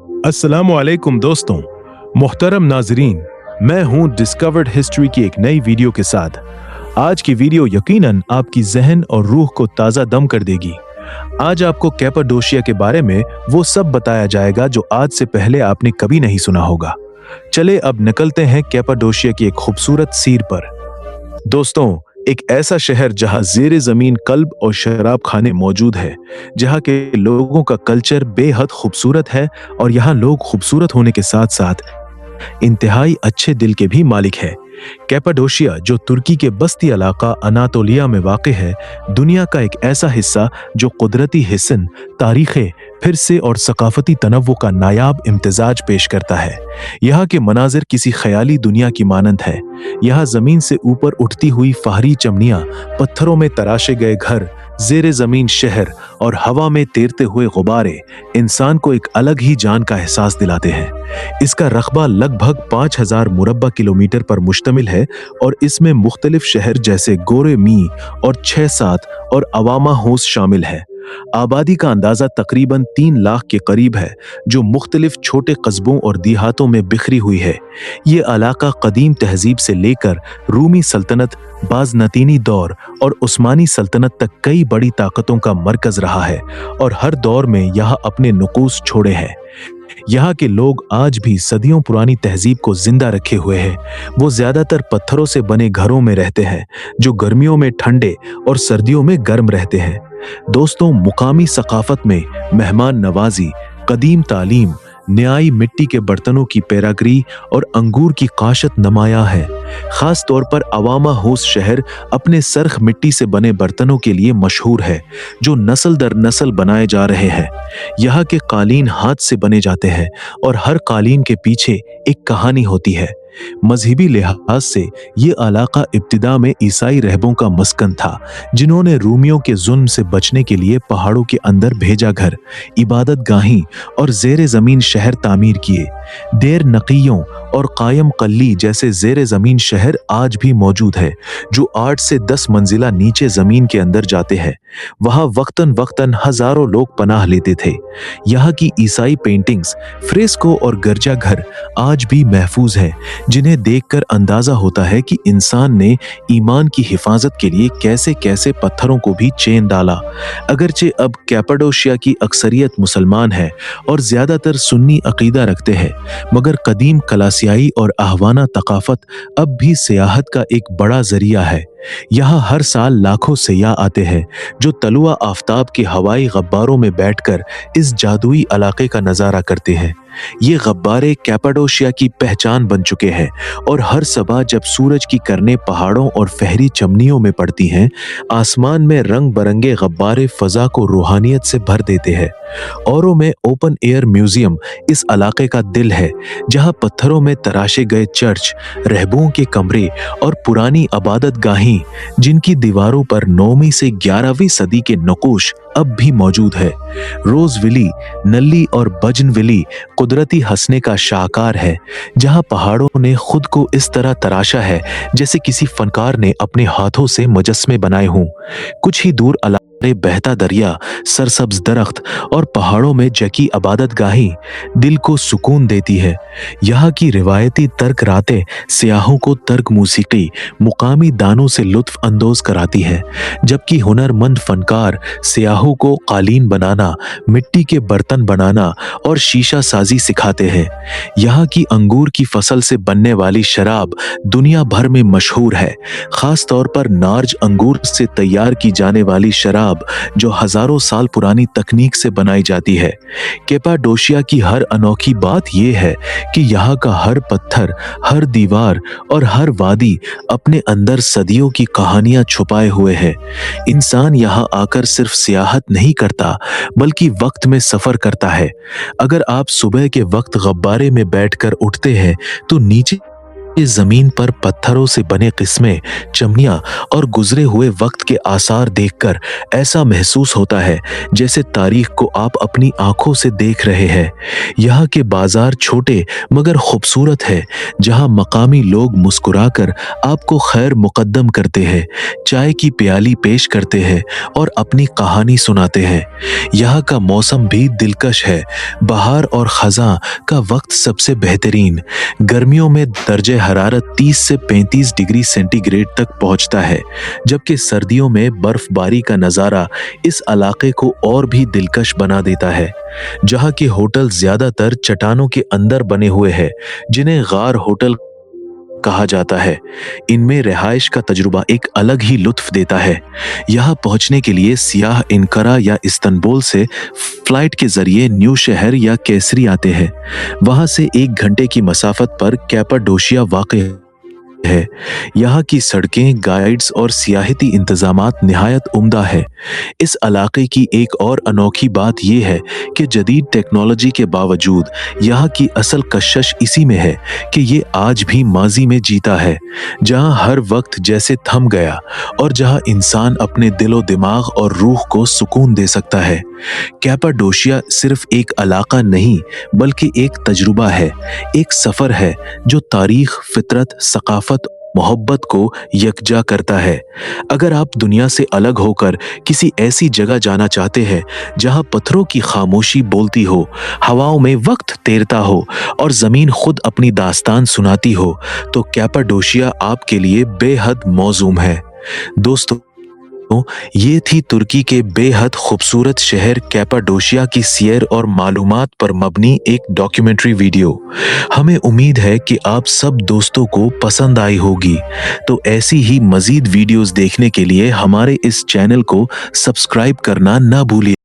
अस्सलामुअलैकुम दोस्तों, मोहतरम नाजरीन, मैं हूं डिस्कवर्ड हिस्ट्री की एक नई वीडियो के साथ। आज की वीडियो यकीनन आपकी जहन और रूह को ताज़ा दम कर देगी। आज आपको कैपाडोशिया के बारे में वो सब बताया जाएगा जो आज से पहले आपने कभी नहीं सुना होगा। चले अब निकलते हैं कैपाडोशिया की एक खूबसूरत सीर पर। दोस्तों, एक ऐसा शहर जहां जेरे जमीन कल्ब और शराब खाने मौजूद है, जहां के लोगों का कल्चर बेहद खूबसूरत है और यहाँ लोग खूबसूरत होने के साथ साथ इंतहाई अच्छे दिल के भी मालिक है। कैपाडोशिया, जो तुर्की के बस्ती इलाका अनातोलिया में वाक़ है, दुनिया का एक ऐसा हिस्सा जो कुदरती हिस्न, तारीखें, फिर से और सकाफती तनव्वु का नायाब इम्तिजाज पेश करता है। यहाँ के मनाजिर किसी ख्याली दुनिया की मानंद है। यहाँ जमीन से ऊपर उठती हुई फहरी चमनियाँ, पत्थरों में तराशे गए घर, जेरे जमीन शहर और हवा में तैरते हुए गुब्बारे इंसान को एक अलग ही जान का एहसास दिलाते हैं। इसका रकबा लगभग 5000 मुरब्बा किलोमीटर पर मुश्तमिल है और इसमें मुख्तलिफ शहर जैसे गोरे मी और 6-7 और अवामा होस शामिल है। आबादी का अंदाजा तकरीबन 3 लाख के करीब है, जो मुख्तलिफ छोटे कस्बों और देहातों में बिखरी हुई है। ये इलाका कदीम तहजीब से लेकर रूमी सल्तनत, बाज़नतीनी दौर और उस्मानी सल्तनत तक कई बड़ी ताकतों का मरकज रहा है और हर दौर में यहाँ अपने नुकूस छोड़े हैं। यहाँ के लोग आज भी सदियों पुरानी तहजीब को जिंदा रखे हुए हैं। वो ज्यादातर पत्थरों से बने घरों में रहते हैं, जो गर्मियों में ठंडे और सर्दियों में गर्म रहते हैं। दोस्तों, मुकामी सकाफत में मेहमान नवाजी, कदीम तालीम, न्यायी मिट्टी के बर्तनों की पैरागरी और अंगूर की काशत नमाया है। खास तौर पर अवामा होस शहर अपने सरख मिट्टी से बने बर्तनों के लिए मशहूर है, जो नस्ल दर नस्ल बनाए जा रहे हैं। यहाँ के कालीन हाथ से बने जाते हैं और हर कालीन के पीछे एक कहानी होती है। मजहबी लिहाज से ये इलाका इब्तिदा में ईसाई रहबों का मस्कन था, जिन्होंने रूमियों के जुल्म से बचने के लिए पहाड़ों के अंदर भेजा घर, इबादत गाहीं और जेरे जमीन शहर तामीर किए। देर नकीयों और कायम कल्ली जैसे जेरे जमीन शहर आज भी मौजूद है, जो 8 से 10 मंजिला नीचे जमीन के अंदर जाते हैं। वहां वक्तन वक्तन हजारों लोग पनाह लेते थे। यहाँ की ईसाई पेंटिंग्स, फ्रेस्को और गिरजा घर आज भी महफूज हैं, जिन्हें देखकर अंदाजा होता है कि इंसान ने ईमान की हिफाजत के लिए कैसे कैसे पत्थरों को भी चेन डाला। अगरचे अब कैपाडोशिया की अक्सरियत मुसलमान है और ज्यादातर सुन्नी अकीदा रखते हैं, मगर कदीम कलासियाई और आहवाना तकाफत अब भी सियाहत का एक बड़ा जरिया है। यहाँ हर साल लाखों सयाह आते हैं, जो तलुआ आफताब के हवाई गब्बारों में बैठकर इस जादुई इलाके का नजारा करते हैं। ये गब्बारे कैपाडोशिया की पहचान बन चुके हैं और हर सुबह जब सूरज की किरणें पहाड़ों और फहरी चमनियों में पड़ती हैं, आसमान में रंग बरंगे गब्बारे फजा को रूहानियत से भर देते हैं। औरों में ओपन एयर म्यूजियम इस इलाके का दिल है, जहां पत्थरों में तराशे गए चर्च, रहबों के कमरे और पुरानी इबादत गाहीं, जिनकी दीवारों पर 9वीं से 11वीं सदी के नक्काश अब भी मौजूद है। रोज विली, नल्ली और बजन विली कुदरती हंसने का शाहकार है, जहां पहाड़ों ने खुद को इस तरह तराशा है जैसे किसी फनकार ने अपने हाथों से मुजस्मे बनाए हों। कुछ ही दूर बहता दरिया, सरसब्ज दरख्त और पहाड़ों में जकी इबादत गाही दिल को सुकून देती है। यहाँ की रिवायती तर्क रातें सियाहों को तर्क मूसीकी, मुकामी दानों से लुत्फ अंदोज कराती है, जबकि हुनरमंद फनकार सियाहों को कालीन बनाना, मिट्टी के बर्तन बनाना और शीशा साजी सिखाते हैं। यहाँ की अंगूर की फसल से बनने वाली शराब दुनिया भर में मशहूर है, खास तौर पर नार्ज अंगूर से तैयार की जाने वाली शराब, जो हजारों साल पुरानी तकनीक से बनाई जाती है। कैपाडोशिया की हर अनोखी बात यह है कि यहाँ का हर पत्थर, हर दीवार और हर वादी अपने अंदर सदियों की कहानियां छुपाए हुए है। इंसान यहाँ आकर सिर्फ सियाहत नहीं करता, बल्कि वक्त में सफर करता है। अगर आप सुबह के वक्त गब्बारे में बैठकर उठते हैं तो नीचे इस जमीन पर पत्थरों से बने किस्में, चमनियां और गुजरे हुए वक्त के आसार देखकर ऐसा महसूस होता है जैसे तारीख को आप अपनी आंखों से देख रहे हैं। यहाँ के बाजार छोटे मगर खूबसूरत है, जहाँ मकामी लोग मुस्कुराकर आपको खैर मुकद्दम करते हैं, चाय की प्याली पेश करते हैं और अपनी कहानी सुनाते हैं। यहाँ का मौसम भी दिलकश है। बहार और खज़ां का वक्त सबसे बेहतरीन। गर्मियों में दर्जे हरारत 30 से 35 डिग्री सेंटीग्रेड तक पहुंचता है, जबकि सर्दियों में बर्फबारी का नज़ारा इस इलाके को और भी दिलकश बना देता है। जहां के होटल ज्यादातर चट्टानों के अंदर बने हुए हैं, जिन्हें गार होटल कहा जाता है। इनमें रिहाइश का तजुर्बा एक अलग ही लुत्फ देता है। यहाँ पहुंचने के लिए सियाह इनकरा या इस्तांबुल से फ्लाइट के जरिए न्यू शहर या कैसरी आते हैं। वहां से 1 घंटे की मसाफत पर कैपाडोशिया वाक़ है। यहाँ की सड़कें, गाइड्स और सियाहती इंतजामात निहायत उम्दा है। इस इलाके की एक और अनोखी बात यह है कि जदीद टेक्नोलॉजी के बावजूद यहाँ की असल कशिश इसी में है कि ये आज भी माजी में जीता है, जहाँ हर वक्त जैसे थम गया और जहाँ इंसान अपने दिलो दिमाग और रूह को सुकून दे सकता है। कैपाडोशिया सिर्फ एक इलाका नहीं बल्कि एक तजुर्बा है, एक सफर है जो तारीख, फितरत, सकाफत, मोहब्बत को यकजा करता है। अगर आप दुनिया से अलग होकर किसी ऐसी जगह जाना चाहते हैं जहां पत्थरों की खामोशी बोलती हो, हवाओं में वक्त तैरता हो और जमीन खुद अपनी दास्तान सुनाती हो, तो कैपाडोशिया आपके लिए बेहद मौजूम है। दोस्तों, ये थी तुर्की के बेहद खूबसूरत शहर कैपाडोशिया की सैर और मालूमात पर मबनी एक डॉक्यूमेंट्री वीडियो। हमें उम्मीद है कि आप सब दोस्तों को पसंद आई होगी। तो ऐसी ही मजीद वीडियोस देखने के लिए हमारे इस चैनल को सब्सक्राइब करना ना भूलिए।